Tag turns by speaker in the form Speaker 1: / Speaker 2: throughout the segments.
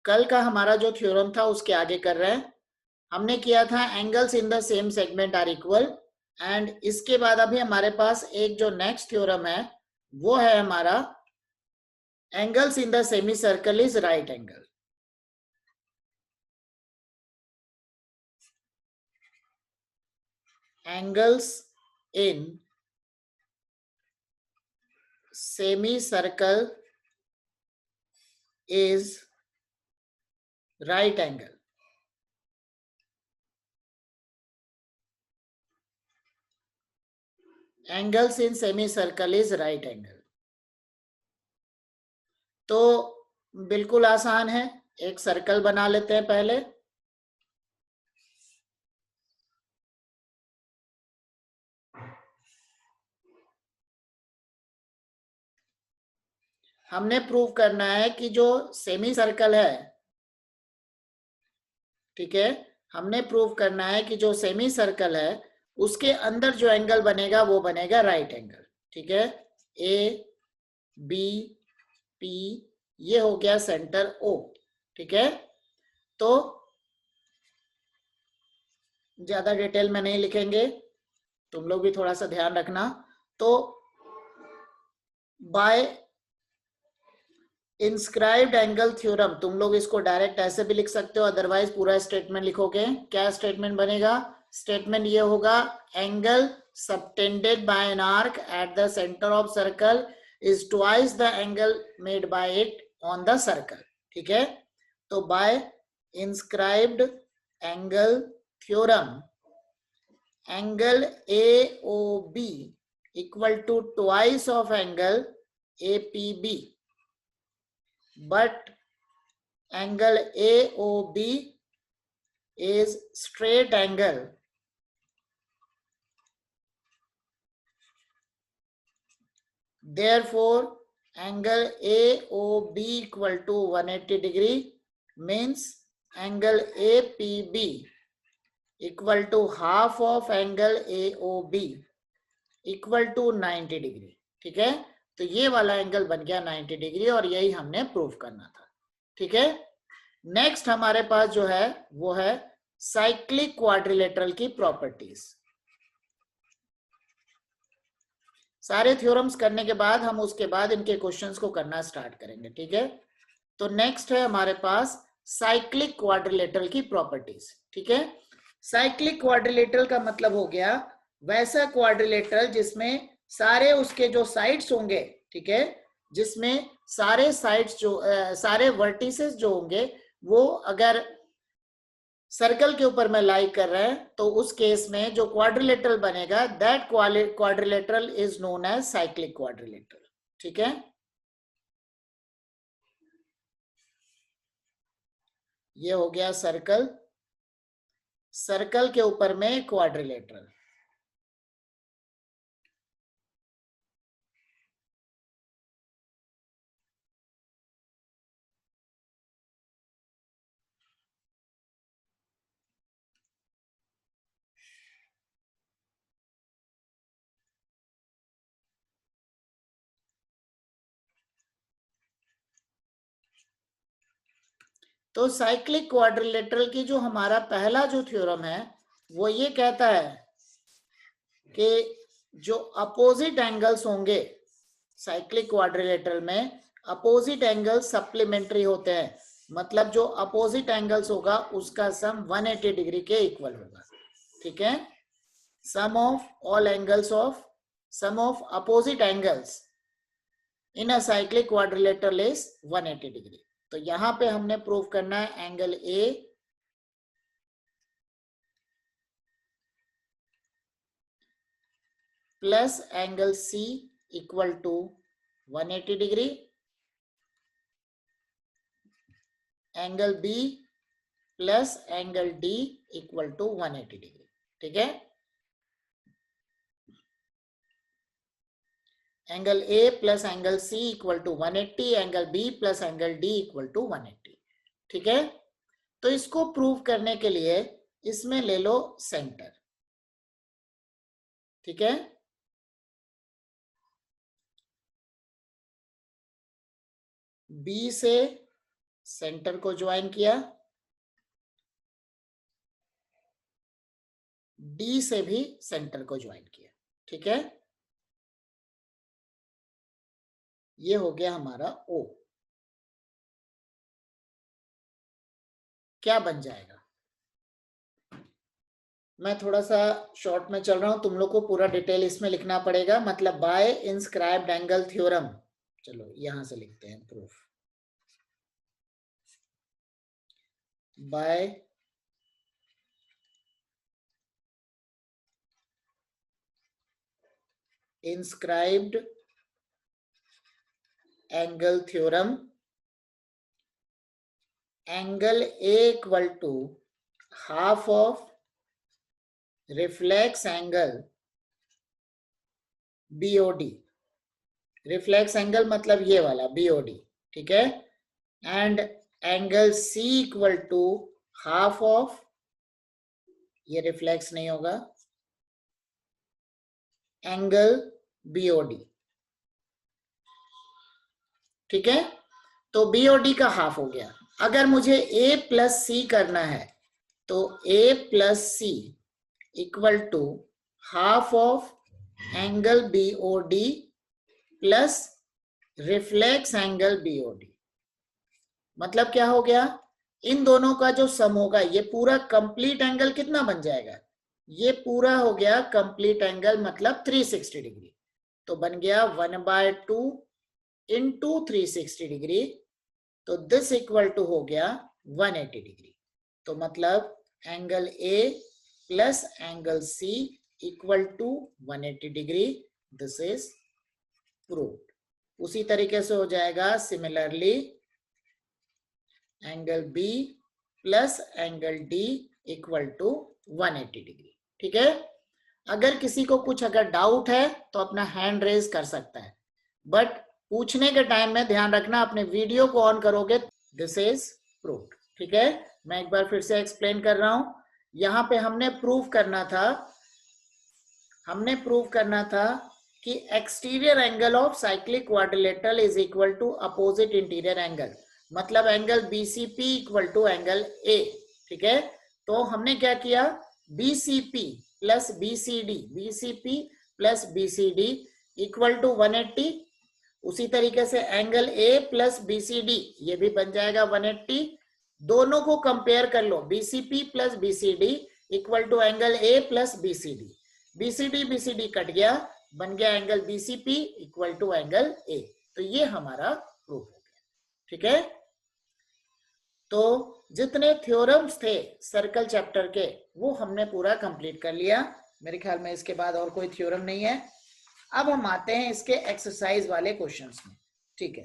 Speaker 1: कल का हमारा जो थ्योरम था उसके आगे कर रहे हैं। हमने किया था angles in the same segment are equal, and इसके बाद अभी हमारे पास एक जो नेक्स्ट थ्योरम है वो है हमारा angles in the semi circle is right angle. Angles in semicircle is right angle. Angles in semicircle is right angle. तो बिल्कुल आसान है, एक सर्कल बना लेते हैं पहले। हमने प्रूव करना है कि जो सेमी सर्कल है, ठीक है, हमने प्रूव करना है कि जो सेमी सर्कल है उसके अंदर जो एंगल बनेगा वो बनेगा राइट एंगल। ठीक है, ए बी पी, ये हो गया सेंटर ओ। ठीक है, तो ज्यादा डिटेल में नहीं लिखेंगे, तुम लोग भी थोड़ा सा ध्यान रखना। तो बाय इंस्क्राइब्ड एंगल थ्योरम, तुम लोग इसको डायरेक्ट ऐसे भी लिख सकते हो, अदरवाइज पूरा स्टेटमेंट लिखोगे। क्या स्टेटमेंट बनेगा? स्टेटमेंट ये होगा, angle subtended by an arc at the centre of circle is twice the angle made by it on the circle. ठीक है, तो by inscribed angle theorem, angle A O B equal to twice of angle A P B, but angle AOB is straight angle therefore angle AOB equal to 180 degree means angle APB equal to half of angle AOB equal to 90 degree। ठीक है, तो ये वाला angle बन गया 90 degree और यही हमने प्रूव करना था। ठीक है, नेक्स्ट हमारे पास जो है वो है साइक्लिक क्वाड्रिलेटरल की प्रॉपर्टीज। सारे थ्योरम्स करने के बाद हम उसके बाद इनके क्वेश्चंस को करना स्टार्ट करेंगे। ठीक है, तो नेक्स्ट है हमारे पास साइक्लिक क्वाड्रिलेटरल की प्रॉपर्टीज। ठीक है, साइक्लिक क्वाड्रिलेटरल का मतलब हो गया वैसा क्वाड्रिलेटरल जिसमें सारे उसके जो साइड्स होंगे, ठीक है, जिसमें सारे साइड्स जो सारे वर्टिसेस जो होंगे वो अगर सर्कल के ऊपर में लाई कर रहे हैं तो उस केस में जो क्वाड्रिलेटरल बनेगा that quadrilateral is known as cyclic quadrilateral. ठीक है, ये हो गया सर्कल, सर्कल के ऊपर में क्वाड्रिलेटरल। तो साइक्लिक क्वाड्रिलेटरल की जो हमारा पहला जो थ्योरम है वो ये कहता है कि जो अपोजिट एंगल्स होंगे साइक्लिक क्वाड्रिलेटरल में, अपोजिट एंगल्स सप्लीमेंट्री होते हैं, मतलब जो अपोजिट एंगल्स होगा उसका सम 180 डिग्री के इक्वल होगा। ठीक है, sum of all angles of sum of opposite angles in a cyclic quadrilateral is 180 degree. तो यहां पे हमने प्रूव करना है angle A plus angle C equal to 180 degree, angle B plus angle D equal to 180 degree. ठीक है, angle A plus angle C equal to 180, angle B plus angle D equal to 180। ठीक है, तो इसको prove करने के लिए इसमें ले लो सेंटर। ठीक है, बी से सेंटर को ज्वाइन किया, डी से भी सेंटर को ज्वाइन किया, ठीक है। ये हो गया हमारा ओ। क्या बन जाएगा? मैं थोड़ा सा शॉर्ट में चल रहा हूं, तुम लोग को पूरा डिटेल इसमें लिखना पड़ेगा। मतलब बाय इंस्क्राइब्ड एंगल थ्योरम, चलो यहां से लिखते हैं proof. By inscribed angle theorem, angle A equal to half of reflex angle BOD। Reflex angle मतलब ये वाला BOD, ठीक है। And angle C equal to half of, ये रिफ्लेक्स नहीं होगा, एंगल BOD, ठीक है। तो BOD का हाफ हो गया। अगर मुझे A प्लस C करना है तो A plus C equal to half of angle BOD plus reflex angle BOD। मतलब क्या हो गया? इन दोनों का जो सम होगा, ये पूरा कंप्लीट एंगल कितना बन जाएगा? ये पूरा हो गया कंप्लीट एंगल, मतलब 360 डिग्री। तो बन गया 1/2 इंटू 360 डिग्री, तो दिस इक्वल टू हो गया 180 डिग्री। तो मतलब angle A plus angle C equal to 180 degree. This is proved. उसी तरीके से हो जाएगा similarly angle B plus angle D equal to 180 degree, ठीक है। अगर किसी को कुछ अगर डाउट है तो अपना हैंड रेज कर सकता है, बट पूछने के टाइम में ध्यान रखना अपने वीडियो को ऑन करोगे। दिस इज प्रूफ, ठीक है। मैं एक बार फिर से एक्सप्लेन कर रहा हूं। यहां पे हमने प्रूफ करना था कि exterior angle of cyclic quadrilateral is equal to opposite interior angle, मतलब angle BCP equal to angle A, ठीक है। तो हमने क्या किया, BCP plus BCD equal to 180। उसी तरीके से एंगल A प्लस BCD ये भी बन जाएगा 180। दोनों को कंपेयर कर लो, BCP plus BCD equal to angle A plus BCD। BCD cut गया, बन गया angle BCP equal to angle A। तो ये हमारा प्रूफ हो गया, ठीक है। तो जितने थ्योरम्स थे सर्कल चैप्टर के वो हमने पूरा कंप्लीट कर लिया। मेरे ख्याल में इसके बाद और कोई थ्योरम नहीं है। अब हम आते हैं इसके एक्सरसाइज वाले क्वेश्चंस में, ठीक है।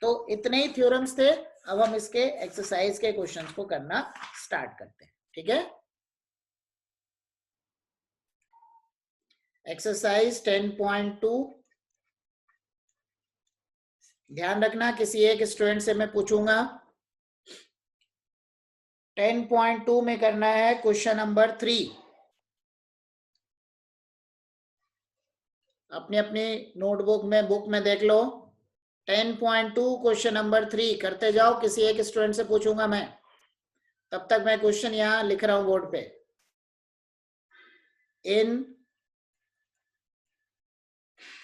Speaker 1: तो इतने ही थ्योरम्स थे, अब हम इसके एक्सरसाइज के क्वेश्चंस को करना स्टार्ट करते हैं, ठीक है। एक्सरसाइज 10.2, ध्यान रखना किसी एक स्टूडेंट से मैं पूछूंगा। 10.2 में करना है क्वेश्चन नंबर 3। अपनी अपनी नोटबुक में बुक में देख लो। 10.2 क्वेश्चन नंबर 3 करते जाओ, किसी एक स्टूडेंट से पूछूंगा मैं। तब तक मैं क्वेश्चन यहां लिख रहा हूं बोर्ड पे। In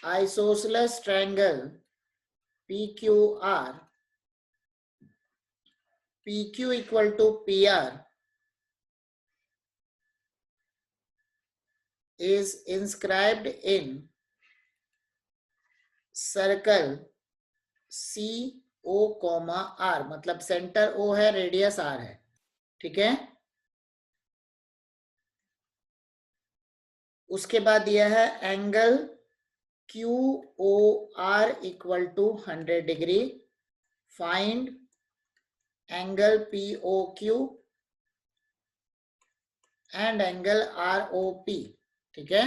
Speaker 1: isosceles triangle PQR, PQ equal to PR is inscribed in circle CO, R, मतलब सेंटर O है, रेडियस R है, ठीक है। उसके बाद दिया है angle QOR equal to 100 degree. Find angle POQ and angle ROP, ठीक है।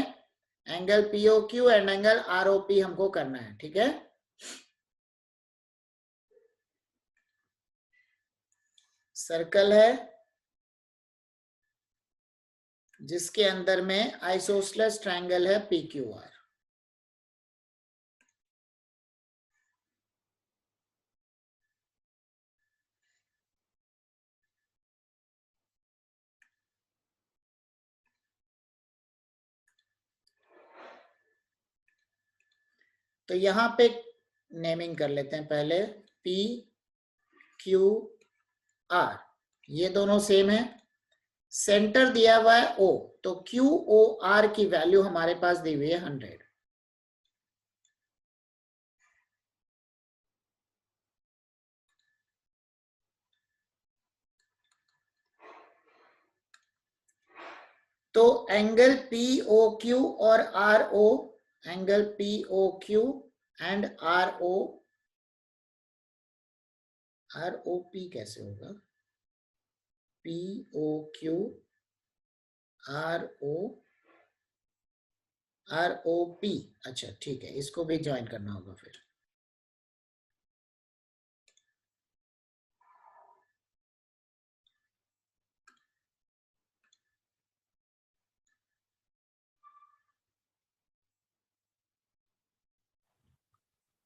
Speaker 1: Angle POQ and angle ROP हमको करना है, ठीक है। सर्कल है जिसके अंदर में आइसोसेलेस ट्रायंगल है PQR। तो यहाँ पे नेमिंग कर लेते हैं पहले, P Q R, ये दोनों सेम है। सेंटर दिया हुआ है O, तो QOR की वैल्यू हमारे पास दी हुई है 100। तो एंगल POQ और RO, angle POQ and ROP कैसे होगा? POQ ROP, अच्छा ठीक है, इसको भी ज्वाइन करना होगा फिर।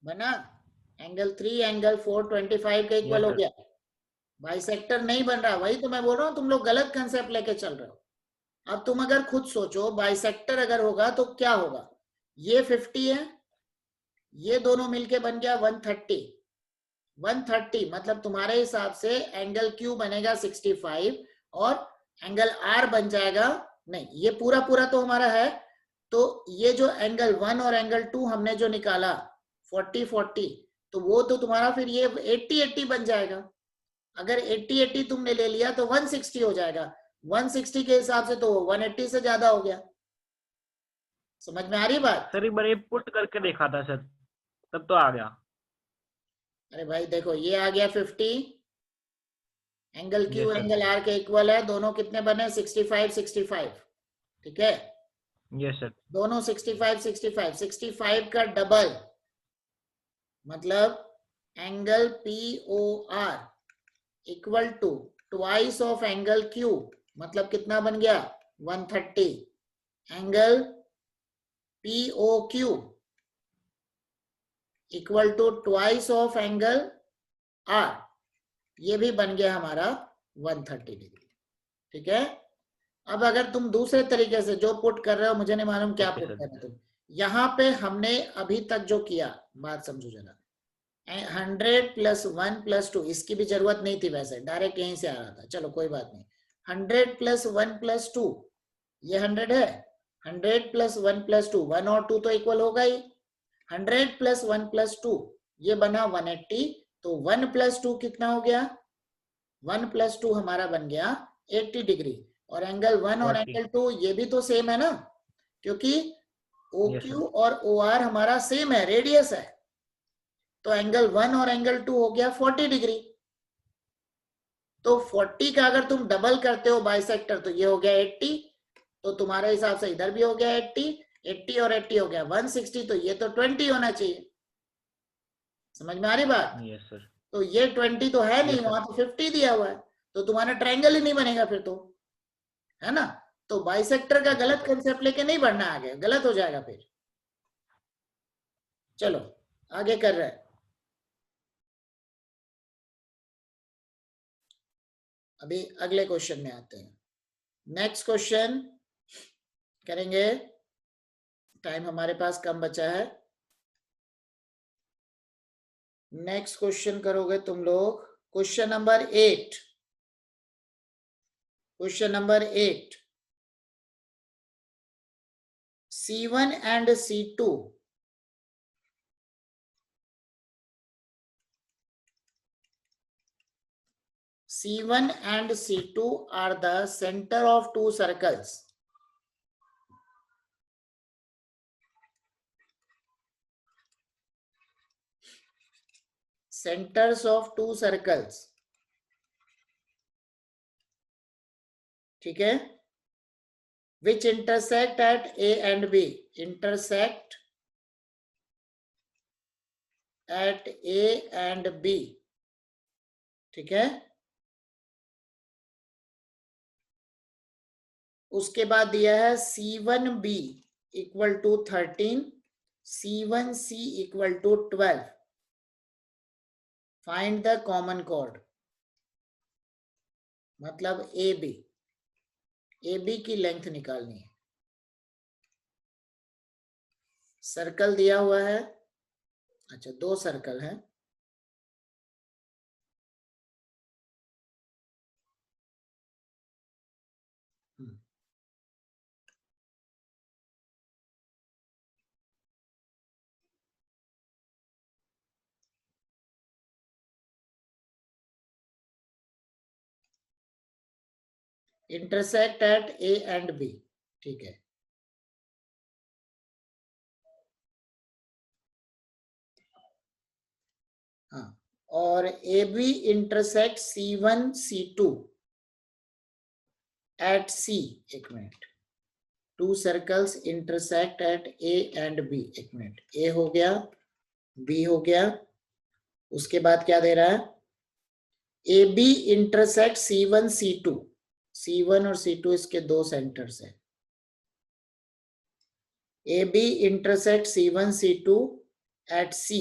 Speaker 1: बना? एंगल 3 एंगल 425 का इक्वल हो गया। बाइसेक्टर नहीं बन रहा, वही तो मैं बोल रहा हूँ, तुम लोग गलत कंसेप्ट लेके चल रहे हो। अब तुम अगर खुद सोचो, बाइसेक्टर अगर होगा तो क्या होगा? ये 50 है, ये दोनों मिलके बन गया 130। 130 मतलब तुम्हारे हिसाब से एंगल Q बनेगा 65 और एंगल R बन जाएगा, नहीं ये पूरा पूरा तो हमारा है, तो ये जो एंगल 1 और एंगल 2 हमने जो निकाला 40-40, तो वो तो तुम्हारा फिर ये 80-80 बन जाएगा। अगर 80-80 तुमने ले लिया तो 160 हो जाएगा। 160 के हिसाब से तो 180 से ज्यादा हो गया। समझ में आ रही बात?
Speaker 2: सर एक बार ये पुट करके देखा था सर, तब तो आ गया।
Speaker 1: अरे भाई देखो, ये आ गया 50, एंगल
Speaker 2: ये
Speaker 1: Q
Speaker 2: सर,
Speaker 1: एंगल R के इक्वल है, दोनों कितने बने? 65-65, ठीक है।
Speaker 2: ये सर,
Speaker 1: दोनों 65 का डबल, मतलब angle POR equal to twice of angle Q, मतलब कितना बन गया? 130। Angle POQ equal to twice of angle R, ये भी बन गया हमारा 130 डिग्री, ठीक है। अब अगर तुम दूसरे तरीके से जो पुट कर रहे हो, मुझे नहीं मालूम क्या
Speaker 2: ओके
Speaker 1: पुट
Speaker 2: सर।
Speaker 1: कर रहे हो तुम, यहाँ पे हमने अभी तक जो किया, बात समझो जरा। 100 + 1 + 2, इसकी भी जरूरत नहीं थी, वैसे डायरेक्ट यहीं से आ रहा था, चलो कोई बात नहीं। 100 + 1 + 2, ये 100 है। 100 + 1 + 2, 1 और 2 तो इक्वल होगा ही। 100 + 1 + 2, ये बना 180, तो 1 + 2 कितना हो गया? 1 + 2 हमारा बन गया 80 डिग्री। और एंगल 1 और
Speaker 2: 40।
Speaker 1: एंगल 2 ये भी तो सेम है ना, क्योंकि
Speaker 2: ये
Speaker 1: OQ
Speaker 2: सर,
Speaker 1: और OR हमारा सेम है, रेडियस है, तो एंगल 1 और एंगल 2 हो गया 40 डिग्री। तो 40 का अगर तुम डबल करते हो बाइसेक्टर, तो ये हो गया 80, तो तुम्हारे हिसाब से इधर भी हो गया 80, 80 और 80 हो गया 160, तो ये तो 20 होना चाहिए। समझ में आ रही बात?
Speaker 2: ये सर,
Speaker 1: तो ये 20 तो है
Speaker 2: ये
Speaker 1: नहीं,
Speaker 2: सर।
Speaker 1: वहां तो 50 दिया हुआ है, तो तुम्हारा ट्रायंगल ही नहीं बनेगा फिर तो, है ना। तो बाइसेक्टर का
Speaker 2: ओके
Speaker 1: गलत
Speaker 2: सर।
Speaker 1: कंसेप्ट लेके नहीं बढ़ना, आगे गलत हो जाएगा फिर। चलो आगे कर रहे हैं। अभी अगले क्वेश्चन में आते हैं। नेक्स्ट क्वेश्चन करेंगे, टाइम हमारे पास कम बचा है। नेक्स्ट क्वेश्चन करोगे तुम लोग, question number 8। Question number 8, C1 and C2 C1 and C2 are the center of two circles. Centers of two circles, ठीक है, which intersect at A and B, intersect at A and B, ठीक है। उसके बाद दिया है C1B equal to 13, C1C equal to 12, find the common chord, मतलब AB की लेंथ निकालनी है। सर्कल दिया हुआ है, अच्छा 2 सर्कल है। Intersect at A and B, ठीक है। हाँ, और A B intersect C1 C2 at C, एक minute, 2 circles intersect at A and B, एक मिनट, ए हो गया, बी हो गया, उसके बाद क्या दे रहा है, A B intersect C1 C2, C1 और C2 इसके 2 सेंटर्स है। A B intersect C1 C2 at C,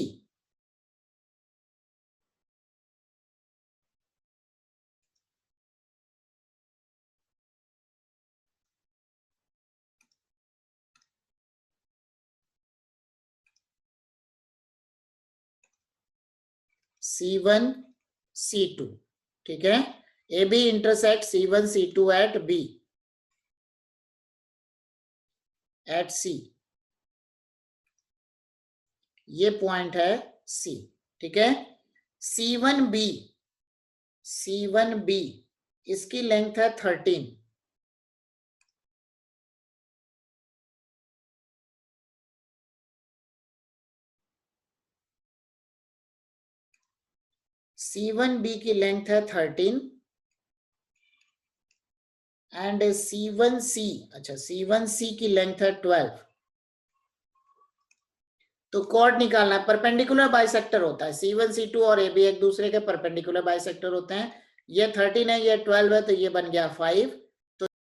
Speaker 1: C1 C2, ठीक है। A B intersect C1 C2 at B at C, ये पॉइंट है C, ठीक है। C1B, C1B इसकी लेंथ है 13, C1B की लेंथ है 13 एंड C1C, अच्छा C1C की लेंथ है 12। तो कॉर्ड निकालना है, परपेंडिकुलर बाइसेक्टर होता है, C1 C2 और AB एक दूसरे के परपेंडिकुलर बाइसेक्टर होते हैं। ये 13 है, ये 12 है, तो ये बन गया 5,